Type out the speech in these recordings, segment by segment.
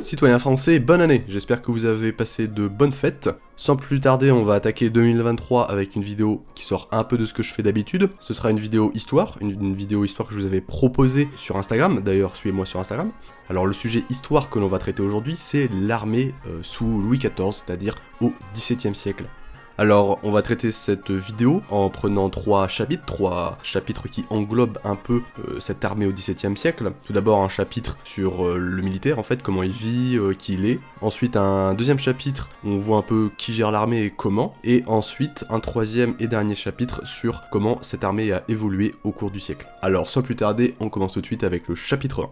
Citoyens français, bonne année, j'espère que vous avez passé de bonnes fêtes. Sans plus tarder, on va attaquer 2023 avec une vidéo qui sort un peu de ce que je fais d'habitude. Ce sera une vidéo histoire, une vidéo histoire que je vous avais proposée sur Instagram, d'ailleurs suivez-moi sur Instagram. Alors le sujet histoire que l'on va traiter aujourd'hui, c'est l'armée sous Louis XIV, c'est-à-dire au XVIIe siècle. Alors, on va traiter cette vidéo en prenant trois chapitres qui englobent un peu cette armée au XVIIe siècle. Tout d'abord un chapitre sur le militaire, en fait, comment il vit, qui il est. Ensuite un deuxième chapitre où on voit un peu qui gère l'armée et comment. Et ensuite un troisième et dernier chapitre sur comment cette armée a évolué au cours du siècle. Alors, sans plus tarder, on commence tout de suite avec le chapitre 1.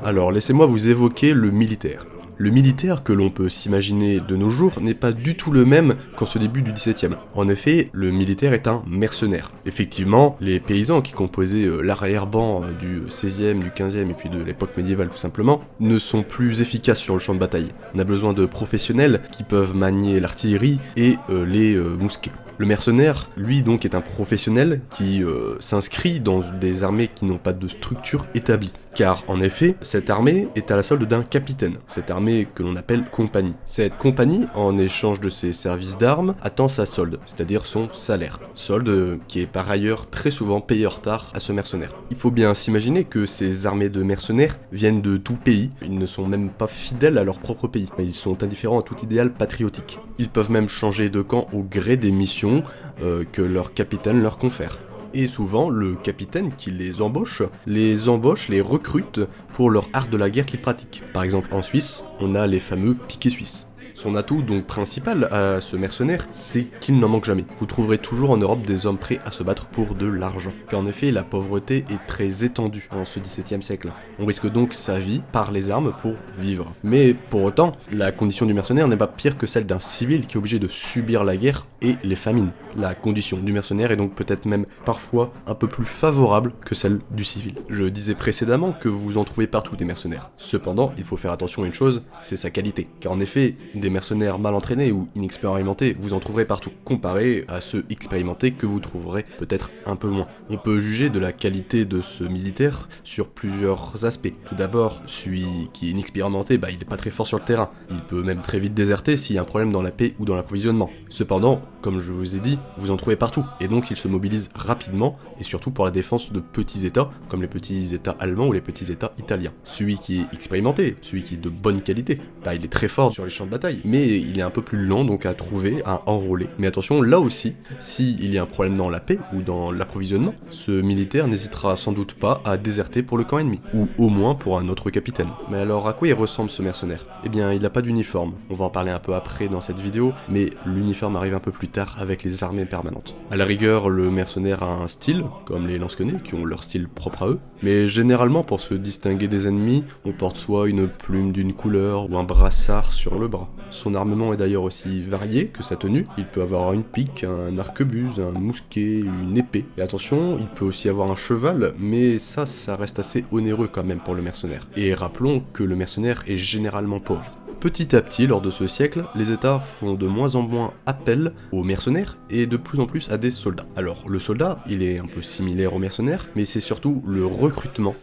Alors laissez-moi vous évoquer le militaire. Le militaire que l'on peut s'imaginer de nos jours n'est pas du tout le même qu'en ce début du XVIIe. En effet, le militaire est un mercenaire. Effectivement, les paysans qui composaient l'arrière-ban du XVIe, du XVe et puis de l'époque médiévale tout simplement, ne sont plus efficaces sur le champ de bataille. On a besoin de professionnels qui peuvent manier l'artillerie et les mousquets. Le mercenaire, lui donc, est un professionnel qui s'inscrit dans des armées qui n'ont pas de structure établie. Car en effet, cette armée est à la solde d'un capitaine, cette armée que l'on appelle compagnie. Cette compagnie, en échange de ses services d'armes, attend sa solde, c'est-à-dire son salaire. Solde qui est par ailleurs très souvent payé en retard à ce mercenaire. Il faut bien s'imaginer que ces armées de mercenaires viennent de tout pays, ils ne sont même pas fidèles à leur propre pays, ils sont indifférents à tout idéal patriotique. Ils peuvent même changer de camp au gré des missions que leur capitaine leur confère. Et souvent, le capitaine qui les embauche, les recrute pour leur art de la guerre qu'ils pratiquent. Par exemple, en Suisse, on a les fameux piquets suisses. Son atout donc principal à ce mercenaire, c'est qu'il n'en manque jamais. Vous trouverez toujours en Europe des hommes prêts à se battre pour de l'argent. Car en effet, la pauvreté est très étendue en ce XVIIe siècle. On risque donc sa vie par les armes pour vivre. Mais pour autant, la condition du mercenaire n'est pas pire que celle d'un civil qui est obligé de subir la guerre et les famines. La condition du mercenaire est donc peut-être même parfois un peu plus favorable que celle du civil. Je disais précédemment que vous en trouvez partout des mercenaires. Cependant, il faut faire attention à une chose, c'est sa qualité. Car en effet, des mercenaires mal entraînés ou inexpérimentés, vous en trouverez partout, comparé à ceux expérimentés que vous trouverez peut-être un peu moins. On peut juger de la qualité de ce militaire sur plusieurs aspects. Tout d'abord, celui qui est inexpérimenté, il n'est pas très fort sur le terrain. Il peut même très vite déserter s'il y a un problème dans la paix ou dans l'approvisionnement. Cependant, comme je vous ai dit, vous en trouvez partout, et donc il se mobilise rapidement, et surtout pour la défense de petits états, comme les petits états allemands ou les petits états italiens. Celui qui est expérimenté, celui qui est de bonne qualité, il est très fort sur les champs de bataille, mais il est un peu plus lent donc à trouver, à enrôler. Mais attention, là aussi, s'il y a un problème dans la paix ou dans l'approvisionnement, ce militaire n'hésitera sans doute pas à déserter pour le camp ennemi, ou au moins pour un autre capitaine. Mais alors à quoi il ressemble ce mercenaire ? Eh bien, il n'a pas d'uniforme, on va en parler un peu après dans cette vidéo, mais l'uniforme arrive un peu plus tard avec les armées permanentes. À la rigueur, le mercenaire a un style, comme les lance-quenets qui ont leur style propre à eux, mais généralement pour se distinguer des ennemis, on porte soit une plume d'une couleur ou un brassard sur le bras. Son armement est d'ailleurs aussi varié que sa tenue, il peut avoir une pique, un arquebuse, un mousquet, une épée. Et attention, il peut aussi avoir un cheval, mais ça reste assez onéreux quand même pour le mercenaire. Et rappelons que le mercenaire est généralement pauvre. Petit à petit, lors de ce siècle, les États font de moins en moins appel aux mercenaires et de plus en plus à des soldats. Alors, le soldat, il est un peu similaire aux mercenaires, mais c'est surtout le recrutement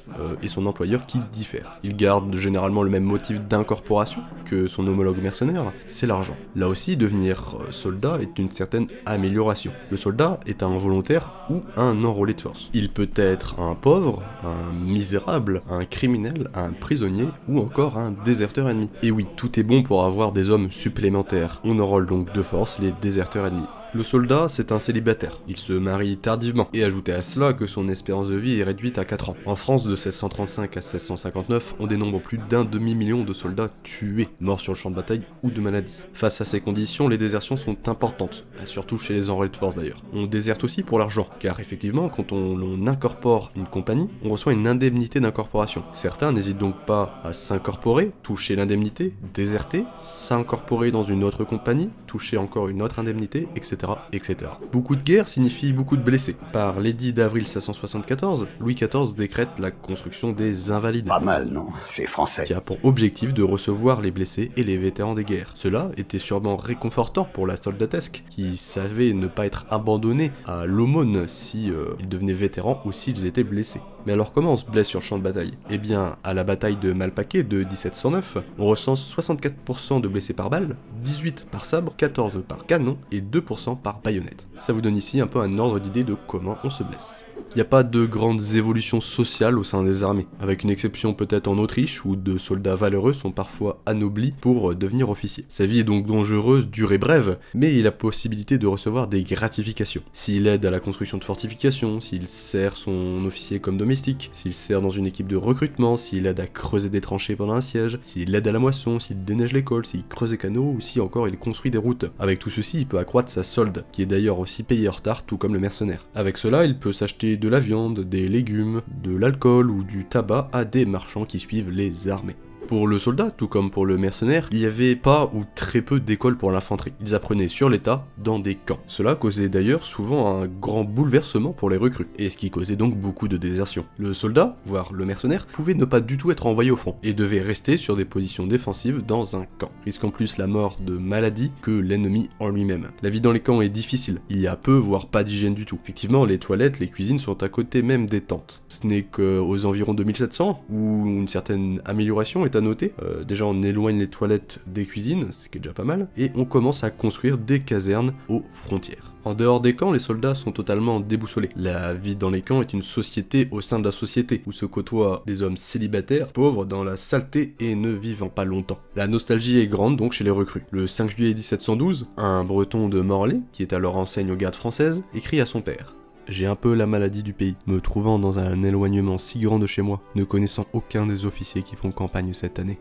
et son employeur qui diffèrent. Il garde généralement le même motif d'incorporation que son homologue mercenaire, c'est l'argent. Là aussi, devenir soldat est une certaine amélioration. Le soldat est un volontaire ou un enrôlé de force. Il peut être un pauvre, un misérable, un criminel, un prisonnier ou encore un déserteur ennemi. Et oui, tout est bon pour avoir des hommes supplémentaires. On enrôle donc de force les déserteurs ennemis. Le soldat, c'est un célibataire. Il se marie tardivement. Et ajoutez à cela que son espérance de vie est réduite à 4 ans. En France, de 1635 à 1659, on dénombre plus d'un demi-million de soldats tués, morts sur le champ de bataille ou de maladie. Face à ces conditions, les désertions sont importantes, surtout chez les enrôlés de force d'ailleurs. On déserte aussi pour l'argent, car effectivement, quand on incorpore une compagnie, on reçoit une indemnité d'incorporation. Certains n'hésitent donc pas à s'incorporer, toucher l'indemnité, déserter, s'incorporer dans une autre compagnie, toucher encore une autre indemnité, etc. etc., etc. Beaucoup de guerres signifient beaucoup de blessés. Par l'édit d'avril 1674, Louis XIV décrète la construction des Invalides. Pas mal, non? C'est français. Qui a pour objectif de recevoir les blessés et les vétérans des guerres. Cela était sûrement réconfortant pour la soldatesque, qui savait ne pas être abandonnée à l'aumône si ils devenaient vétérans ou s'ils étaient blessés. Mais alors comment on se blesse sur le champ de bataille? Eh bien, à la bataille de Malplaquet de 1709, on recense 64% de blessés par balle, 18 par sabre, 14 par canon et 2% par baïonnette. Ça vous donne ici un peu un ordre d'idée de comment on se blesse. Il n'y a pas de grandes évolutions sociales au sein des armées, avec une exception peut-être en Autriche où de soldats valeureux sont parfois anoblis pour devenir officiers. Sa vie est donc dangereuse, dure et brève, mais il a possibilité de recevoir des gratifications. S'il aide à la construction de fortifications, s'il sert son officier comme domestique, s'il sert dans une équipe de recrutement, s'il aide à creuser des tranchées pendant un siège, s'il aide à la moisson, s'il déneige l'école, s'il creuse des canaux ou si encore il construit des routes. Avec tout ceci, il peut accroître sa solde, qui est d'ailleurs aussi payée en retard tout comme le mercenaire. Avec cela, il peut s'acheter de la viande, des légumes, de l'alcool ou du tabac à des marchands qui suivent les armées. Pour le soldat, tout comme pour le mercenaire, il n'y avait pas ou très peu d'écoles pour l'infanterie. Ils apprenaient sur l'état, dans des camps. Cela causait d'ailleurs souvent un grand bouleversement pour les recrues, et ce qui causait donc beaucoup de désertion. Le soldat, voire le mercenaire, pouvait ne pas du tout être envoyé au front, et devait rester sur des positions défensives dans un camp, risquant plus la mort de maladie que l'ennemi en lui-même. La vie dans les camps est difficile, il y a peu, voire pas d'hygiène du tout. Effectivement, les toilettes, les cuisines sont à côté même des tentes. Ce n'est qu'aux environs de 1700, où une certaine amélioration est à noter. Déjà on éloigne les toilettes des cuisines, ce qui est déjà pas mal, et on commence à construire des casernes aux frontières. En dehors des camps, les soldats sont totalement déboussolés. La vie dans les camps est une société au sein de la société, où se côtoient des hommes célibataires, pauvres, dans la saleté et ne vivant pas longtemps. La nostalgie est grande donc chez les recrues. Le 5 juillet 1712, un breton de Morlaix, qui est alors enseigne aux gardes françaises, écrit à son père: j'ai un peu la maladie du pays, me trouvant dans un éloignement si grand de chez moi, ne connaissant aucun des officiers qui font campagne cette année.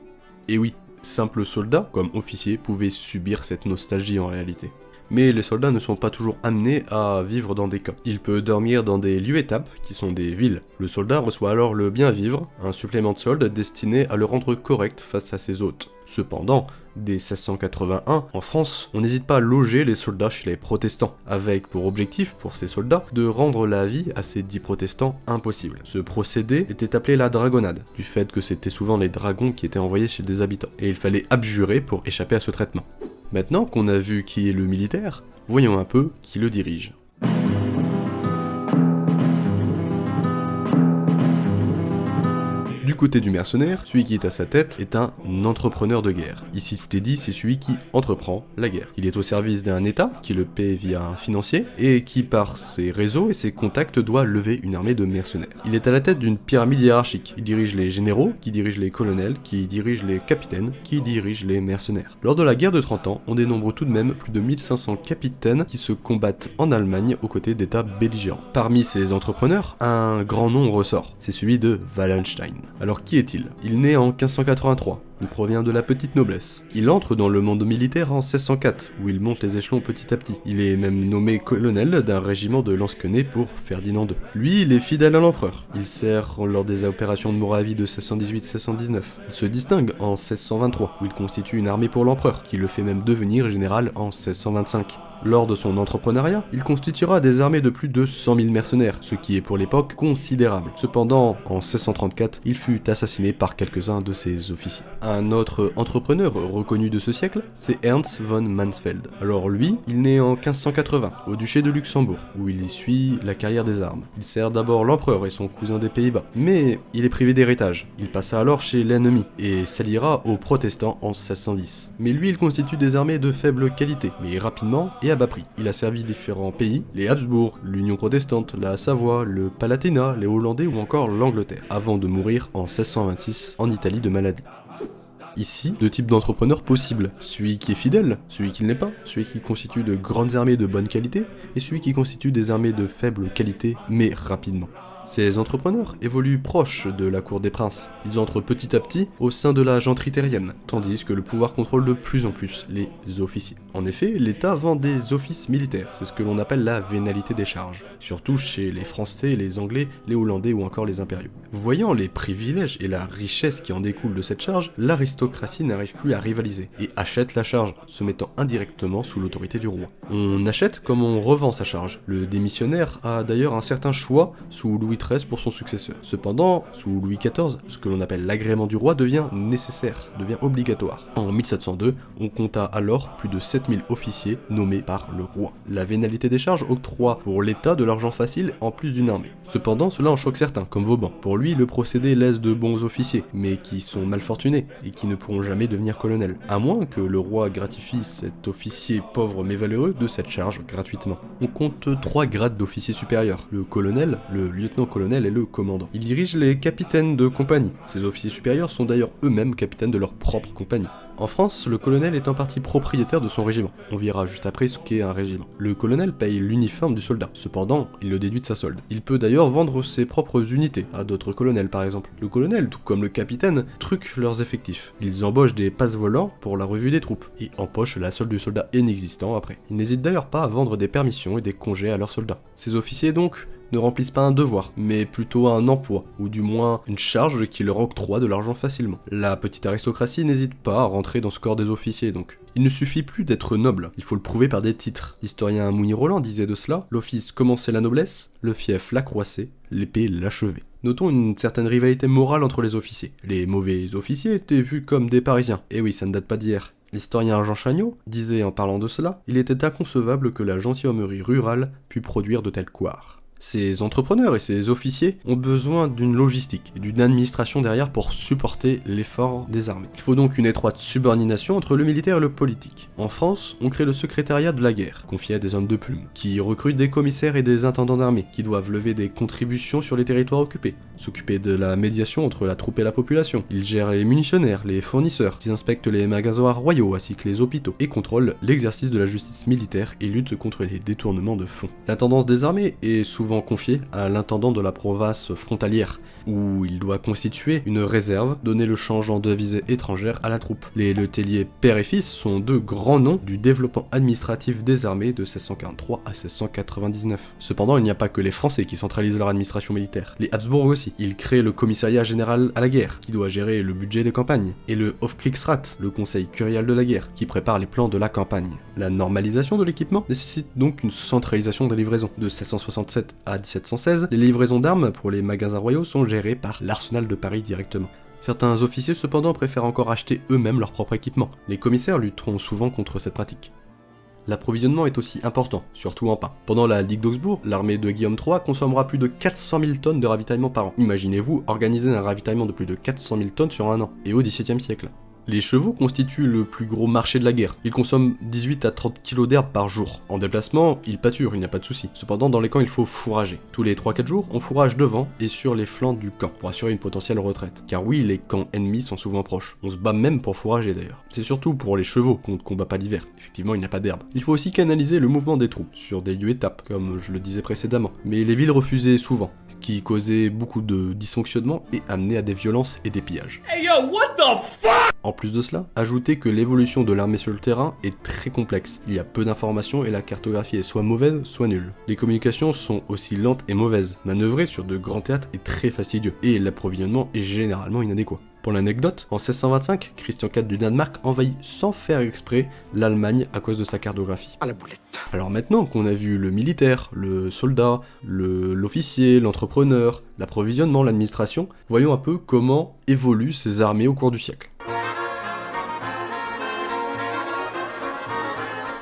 Et oui, simples soldats, comme officiers, pouvaient subir cette nostalgie en réalité. Mais les soldats ne sont pas toujours amenés à vivre dans des camps. Il peut dormir dans des lieux-étapes, qui sont des villes. Le soldat reçoit alors le bien-vivre, un supplément de solde destiné à le rendre correct face à ses hôtes. Cependant, dès 1681, en France, on n'hésite pas à loger les soldats chez les protestants, avec pour objectif, pour ces soldats, de rendre la vie à ces dits protestants impossible. Ce procédé était appelé la dragonnade, du fait que c'était souvent les dragons qui étaient envoyés chez des habitants, et il fallait abjurer pour échapper à ce traitement. Maintenant qu'on a vu qui est le militaire, voyons un peu qui le dirige. Du côté du mercenaire, celui qui est à sa tête est un entrepreneur de guerre. Ici tout est dit, c'est celui qui entreprend la guerre. Il est au service d'un état qui le paie via un financier et qui par ses réseaux et ses contacts doit lever une armée de mercenaires. Il est à la tête d'une pyramide hiérarchique. Il dirige les généraux, qui dirigent les colonels, qui dirigent les capitaines, qui dirigent les mercenaires. Lors de la guerre de 30 ans, on dénombre tout de même plus de 1500 capitaines qui se combattent en Allemagne aux côtés d'états belligérants. Parmi ces entrepreneurs, un grand nom ressort, c'est celui de Wallenstein. Alors qui est-il? Il naît en 1583, il provient de la petite noblesse. Il entre dans le monde militaire en 1604, où il monte les échelons petit à petit. Il est même nommé colonel d'un régiment de lansquenets pour Ferdinand II. Lui, il est fidèle à l'empereur. Il sert lors des opérations de Moravie de 1618-1619. Il se distingue en 1623, où il constitue une armée pour l'empereur, qui le fait même devenir général en 1625. Lors de son entrepreneuriat, il constituera des armées de plus de 100 000 mercenaires, ce qui est pour l'époque considérable. Cependant, en 1634, il fut assassiné par quelques-uns de ses officiers. Un autre entrepreneur reconnu de ce siècle, c'est Ernst von Mansfeld. Alors lui, il naît en 1580, au duché de Luxembourg, où il y suit la carrière des armes. Il sert d'abord l'empereur et son cousin des Pays-Bas, mais il est privé d'héritage. Il passa alors chez l'ennemi, et s'alliera aux protestants en 1610. Mais lui, il constitue des armées de faible qualité, mais rapidement et à bas prix. Il a servi différents pays, les Habsbourg, l'Union protestante, la Savoie, le Palatinat, les Hollandais ou encore l'Angleterre, avant de mourir en 1626 en Italie de maladie. Ici, deux types d'entrepreneurs possibles. Celui qui est fidèle, celui qui ne l'est pas, celui qui constitue de grandes armées de bonne qualité, et celui qui constitue des armées de faible qualité, mais rapidement. Ces entrepreneurs évoluent proches de la cour des princes. Ils entrent petit à petit au sein de la genterie terrienne, tandis que le pouvoir contrôle de plus en plus les officiers. En effet, l'État vend des offices militaires, c'est ce que l'on appelle la vénalité des charges, surtout chez les Français, les Anglais, les Hollandais ou encore les impériaux. Voyant les privilèges et la richesse qui en découle de cette charge, l'aristocratie n'arrive plus à rivaliser et achète la charge, se mettant indirectement sous l'autorité du roi. On achète comme on revend sa charge. Le démissionnaire a d'ailleurs un certain choix sous Louis XIII pour son successeur. Cependant, sous Louis XIV, ce que l'on appelle l'agrément du roi devient nécessaire, devient obligatoire. En 1702, on compta alors plus de 7000 officiers nommés par le roi. La vénalité des charges octroie pour l'État de l'argent facile en plus d'une armée. Cependant, cela en choque certains, comme Vauban. Pour lui, le procédé laisse de bons officiers, mais qui sont mal fortunés et qui ne pourront jamais devenir colonels, à moins que le roi gratifie cet officier pauvre mais valeureux de cette charge gratuitement. On compte 3 grades d'officiers supérieurs, le colonel, le lieutenant-colonel et le commandant. Il dirige les capitaines de compagnie. Ces officiers supérieurs sont d'ailleurs eux-mêmes capitaines de leur propre compagnie. En France, le colonel est en partie propriétaire de son régiment. On verra juste après ce qu'est un régiment. Le colonel paye l'uniforme du soldat. Cependant, il le déduit de sa solde. Il peut d'ailleurs vendre ses propres unités à d'autres colonels par exemple. Le colonel, tout comme le capitaine, truquent leurs effectifs. Ils embauchent des passe-volants pour la revue des troupes et empochent la solde du soldat inexistant après. Ils n'hésitent d'ailleurs pas à vendre des permissions et des congés à leurs soldats. Ces officiers donc ne remplissent pas un devoir, mais plutôt un emploi, ou du moins une charge qui leur octroie de l'argent facilement. La petite aristocratie n'hésite pas à rentrer dans ce corps des officiers donc. Il ne suffit plus d'être noble, il faut le prouver par des titres. L'historien Mounier-Roland disait de cela, l'office commençait la noblesse, le fief l'accroissait, l'épée l'achevait. Notons une certaine rivalité morale entre les officiers. Les mauvais officiers étaient vus comme des parisiens, et oui, ça ne date pas d'hier. L'historien Jean Chagnon disait en parlant de cela, il était inconcevable que la gentilhommerie rurale pût produire de tels couards. Ces entrepreneurs et ces officiers ont besoin d'une logistique et d'une administration derrière pour supporter l'effort des armées. Il faut donc une étroite subordination entre le militaire et le politique. En France, on crée le secrétariat de la guerre, confié à des hommes de plume, qui recrutent des commissaires et des intendants d'armée, qui doivent lever des contributions sur les territoires occupés, s'occuper de la médiation entre la troupe et la population. Ils gèrent les munitionnaires, les fournisseurs, ils inspectent les magasins royaux ainsi que les hôpitaux, et contrôlent l'exercice de la justice militaire et luttent contre les détournements de fonds. L'intendance des armées est souvent confié à l'intendant de la province frontalière, où il doit constituer une réserve, donner le change en devises étrangères à la troupe. Les Letellier père et fils sont deux grands noms du développement administratif des armées de 1643 à 1699. Cependant, il n'y a pas que les Français qui centralisent leur administration militaire. Les Habsbourg aussi. Ils créent le commissariat général à la guerre, qui doit gérer le budget des campagnes, et le Hofkriegsrat, le conseil curial de la guerre, qui prépare les plans de la campagne. La normalisation de l'équipement nécessite donc une centralisation des livraisons. De 1667 à 1716, les livraisons d'armes pour les magasins royaux sont gérées par l'Arsenal de Paris directement. Certains officiers cependant préfèrent encore acheter eux-mêmes leur propre équipement. Les commissaires lutteront souvent contre cette pratique. L'approvisionnement est aussi important, surtout en pain. Pendant la Ligue d'Augsbourg, l'armée de Guillaume III consommera plus de 400 000 tonnes de ravitaillement par an. Imaginez-vous organiser un ravitaillement de plus de 400 000 tonnes sur un an, et au XVIIe siècle. Les chevaux constituent le plus gros marché de la guerre. Ils consomment 18 à 30 kg d'herbe par jour. En déplacement, ils pâturent, il n'y a pas de souci. Cependant, dans les camps, il faut fourrager. Tous les 3-4 jours, on fourrage devant et sur les flancs du camp pour assurer une potentielle retraite. Car oui, les camps ennemis sont souvent proches. On se bat même pour fourrager d'ailleurs. C'est surtout pour les chevaux qu'on ne combat pas l'hiver. Effectivement, il n'y a pas d'herbe. Il faut aussi canaliser le mouvement des troupes sur des lieux étapes, comme je le disais précédemment. Mais les villes refusaient souvent, ce qui causait beaucoup de dysfonctionnements et amenait à des violences et des pillages. Hey yo, what the fuck? En plus de cela, ajoutez que l'évolution de l'armée sur le terrain est très complexe. Il y a peu d'informations et la cartographie est soit mauvaise, soit nulle. Les communications sont aussi lentes et mauvaises. Manœuvrer sur de grands théâtres est très fastidieux et l'approvisionnement est généralement inadéquat. Pour l'anecdote, en 1625, Christian IV du Danemark envahit sans faire exprès l'Allemagne à cause de sa cartographie. À la boulette. Alors maintenant qu'on a vu le militaire, le soldat, l'officier, l'entrepreneur, l'approvisionnement, l'administration, voyons un peu comment évoluent ces armées au cours du siècle.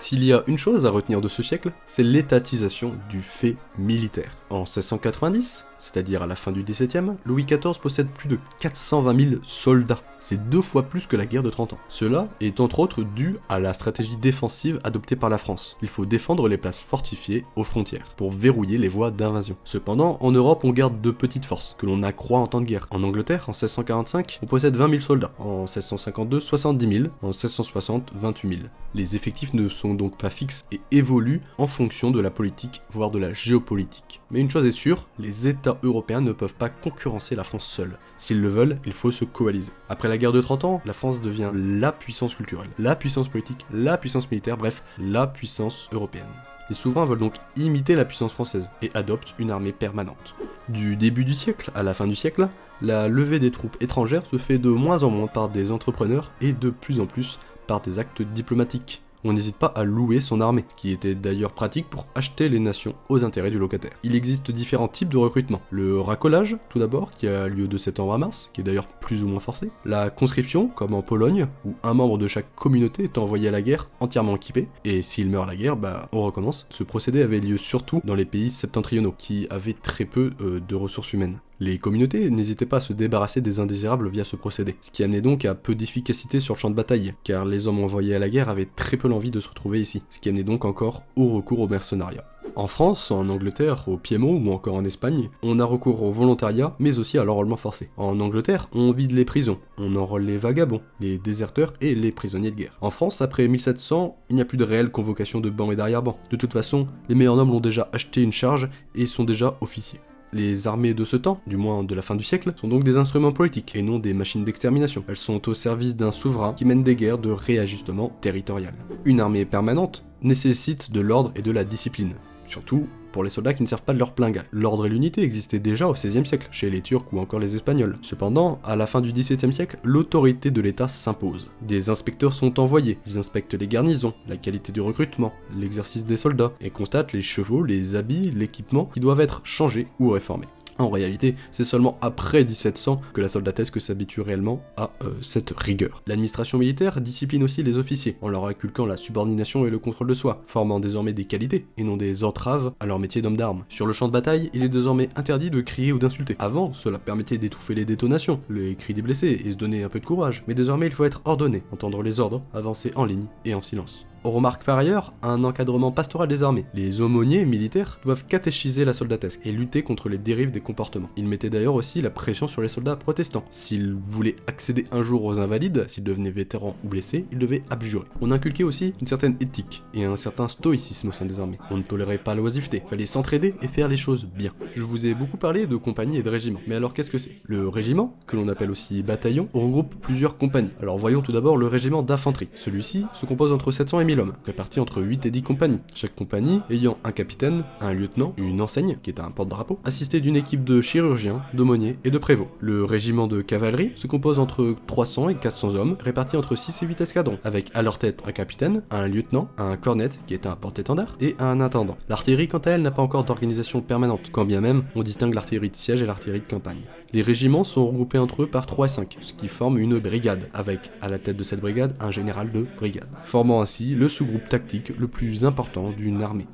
S'il y a une chose à retenir de ce siècle, c'est l'étatisation du fait militaire. En 1690, c'est-à-dire à la fin du XVIIe, Louis XIV possède plus de 420 000 soldats. C'est 2 fois plus que la guerre de 30 ans. Cela est entre autres dû à la stratégie défensive adoptée par la France. Il faut défendre les places fortifiées aux frontières, pour verrouiller les voies d'invasion. Cependant, en Europe, on garde de petites forces, que l'on accroît en temps de guerre. En Angleterre, en 1645, on possède 20 000 soldats. En 1652, 70 000. En 1660, 28 000. Les effectifs ne sont donc pas fixes et évoluent en fonction de la politique, voire de la géopolitique. Mais une chose est sûre, les États européens ne peuvent pas concurrencer la France seule. S'ils le veulent, il faut se coaliser. Après la guerre de 30 ans, la France devient la puissance culturelle, la puissance politique, la puissance militaire, bref, la puissance européenne. Les souverains veulent donc imiter la puissance française et adoptent une armée permanente. Du début du siècle à la fin du siècle, la levée des troupes étrangères se fait de moins en moins par des entrepreneurs et de plus en plus par des actes diplomatiques. On n'hésite pas à louer son armée, ce qui était d'ailleurs pratique pour acheter les nations aux intérêts du locataire. Il existe différents types de recrutement. Le racolage, tout d'abord, qui a lieu de septembre à mars, qui est d'ailleurs plus ou moins forcé. La conscription, comme en Pologne, où un membre de chaque communauté est envoyé à la guerre entièrement équipé, et s'il meurt à la guerre, on recommence. Ce procédé avait lieu surtout dans les pays septentrionaux, qui avaient très peu de ressources humaines. Les communautés n'hésitaient pas à se débarrasser des indésirables via ce procédé, ce qui amenait donc à peu d'efficacité sur le champ de bataille, car les hommes envoyés à la guerre avaient très peu l'envie de se retrouver ici, ce qui amenait donc encore au recours au mercenariat. En France, en Angleterre, au Piémont ou encore en Espagne, on a recours au volontariat, mais aussi à l'enrôlement forcé. En Angleterre, on vide les prisons, on enrôle les vagabonds, les déserteurs et les prisonniers de guerre. En France, après 1700, il n'y a plus de réelle convocation de bancs et d'arrière-bancs. De toute façon, les meilleurs nobles ont déjà acheté une charge et sont déjà officiers. Les armées de ce temps, du moins de la fin du siècle, sont donc des instruments politiques et non des machines d'extermination. Elles sont au service d'un souverain qui mène des guerres de réajustement territorial. Une armée permanente nécessite de l'ordre et de la discipline, surtout pour les soldats qui ne servent pas de leur plein gré. L'ordre et l'unité existaient déjà au XVIe siècle, chez les Turcs ou encore les Espagnols. Cependant, à la fin du XVIIe siècle, l'autorité de l'État s'impose. Des inspecteurs sont envoyés, ils inspectent les garnisons, la qualité du recrutement, l'exercice des soldats, et constatent les chevaux, les habits, l'équipement qui doivent être changés ou réformés. En réalité, c'est seulement après 1700 que la soldatesque s'habitue réellement à cette rigueur. L'administration militaire discipline aussi les officiers, en leur inculquant la subordination et le contrôle de soi, formant désormais des qualités, et non des entraves à leur métier d'homme d'armes. Sur le champ de bataille, il est désormais interdit de crier ou d'insulter. Avant, cela permettait d'étouffer les détonations, les cris des blessés, et se donner un peu de courage. Mais désormais, il faut être ordonné, entendre les ordres, avancer en ligne et en silence. On remarque par ailleurs un encadrement pastoral des armées. Les aumôniers militaires doivent catéchiser la soldatesque et lutter contre les dérives des comportements. Ils mettaient d'ailleurs aussi la pression sur les soldats protestants. S'ils voulaient accéder un jour aux invalides, s'ils devenaient vétérans ou blessés, ils devaient abjurer. On inculquait aussi une certaine éthique et un certain stoïcisme au sein des armées. On ne tolérait pas l'oisiveté, fallait s'entraider et faire les choses bien. Je vous ai beaucoup parlé de compagnies et de régiments, mais alors qu'est-ce que c'est? Le régiment, que l'on appelle aussi bataillon, regroupe plusieurs compagnies. Alors voyons tout d'abord le régiment d'infanterie. Celui-ci se compose entre 700 et 1000 hommes, répartis entre 8 et 10 compagnies, chaque compagnie ayant un capitaine, un lieutenant, une enseigne, qui est un porte-drapeau, assisté d'une équipe de chirurgiens, d'aumôniers et de prévôts. Le régiment de cavalerie se compose entre 300 et 400 hommes, répartis entre 6 et 8 escadrons, avec à leur tête un capitaine, un lieutenant, un cornette, qui est un porte-étendard, et un intendant. L'artillerie, quant à elle, n'a pas encore d'organisation permanente, quand bien même on distingue l'artillerie de siège et l'artillerie de campagne. Les régiments sont regroupés entre eux par 3 et 5, ce qui forme une brigade, avec à la tête de cette brigade un général de brigade, formant ainsi le sous-groupe tactique le plus important d'une armée.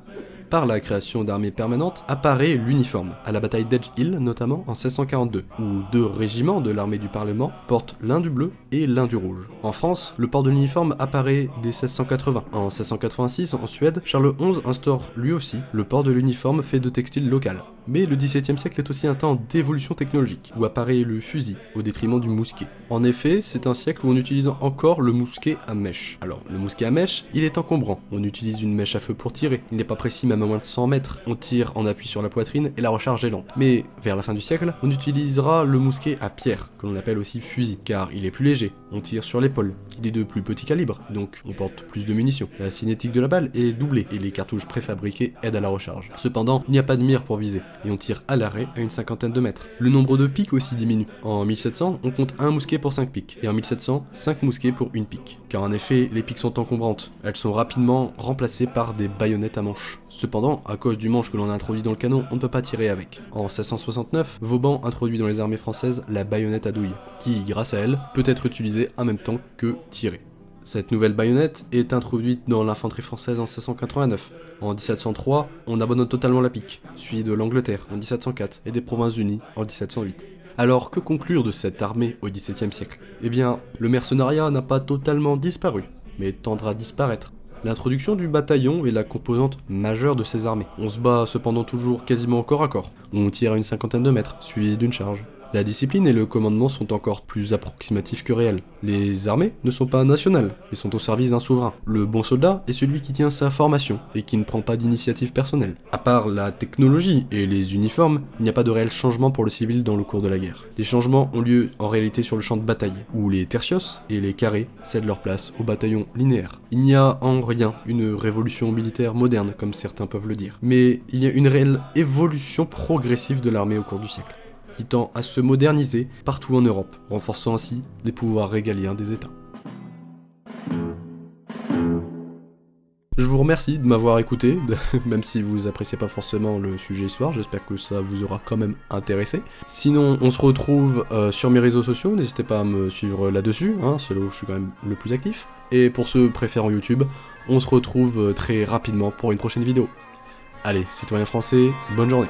Par la création d'armées permanentes apparaît l'uniforme, à la bataille d'Edge Hill notamment en 1642, où 2 régiments de l'armée du Parlement portent l'un du bleu et l'un du rouge. En France, le port de l'uniforme apparaît dès 1680. En 1686, en Suède, Charles XI instaure lui aussi le port de l'uniforme fait de textile local. Mais le XVIIe siècle est aussi un temps d'évolution technologique, où apparaît le fusil, au détriment du mousquet. En effet, c'est un siècle où on utilise encore le mousquet à mèche. Alors, le mousquet à mèche, il est encombrant. On utilise une mèche à feu pour tirer. Il n'est pas précis même à moins de 100 mètres. On tire en appui sur la poitrine et la recharge est lente. Mais, vers la fin du siècle, on utilisera le mousquet à pierre, que l'on appelle aussi fusil, car il est plus léger. On tire sur l'épaule. Il est de plus petit calibre, donc on porte plus de munitions. La cinétique de la balle est doublée, et les cartouches préfabriquées aident à la recharge. Cependant, il n'y a pas de mire pour viser, et on tire à l'arrêt à une cinquantaine de mètres. Le nombre de piques aussi diminue. En 1700, on compte un mousquet pour 5 piques, et en 1700, 5 mousquets pour une pique. Car en effet, les piques sont encombrantes. Elles sont rapidement remplacées par des baïonnettes à manche. Cependant, à cause du manche que l'on a introduit dans le canon, on ne peut pas tirer avec. En 1669, Vauban introduit dans les armées françaises la baïonnette à douille, qui, grâce à elle, peut être utilisée en même temps que tirée. Cette nouvelle baïonnette est introduite dans l'infanterie française en 1689. En 1703, on abandonne totalement la pique, suivi de l'Angleterre en 1704 et des Provinces-Unies en 1708. Alors que conclure de cette armée au XVIIe siècle? Eh bien, le mercenariat n'a pas totalement disparu, mais tendra à disparaître. L'introduction du bataillon est la composante majeure de ces armées. On se bat cependant toujours quasiment au corps à corps. On tire à une cinquantaine de mètres, suivi d'une charge. La discipline et le commandement sont encore plus approximatifs que réels. Les armées ne sont pas nationales, mais sont au service d'un souverain. Le bon soldat est celui qui tient sa formation et qui ne prend pas d'initiative personnelle. À part la technologie et les uniformes, il n'y a pas de réel changement pour le civil dans le cours de la guerre. Les changements ont lieu en réalité sur le champ de bataille, où les tertios et les carrés cèdent leur place aux bataillons linéaires. Il n'y a en rien une révolution militaire moderne, comme certains peuvent le dire, mais il y a une réelle évolution progressive de l'armée au cours du siècle, qui tend à se moderniser partout en Europe, renforçant ainsi les pouvoirs régaliens des États. Je vous remercie de m'avoir écouté, même si vous appréciez pas forcément le sujet histoire, j'espère que ça vous aura quand même intéressé. Sinon, on se retrouve sur mes réseaux sociaux, n'hésitez pas à me suivre là-dessus, c'est là où je suis quand même le plus actif. Et pour ceux préférant YouTube, on se retrouve très rapidement pour une prochaine vidéo. Allez, citoyens français, bonne journée.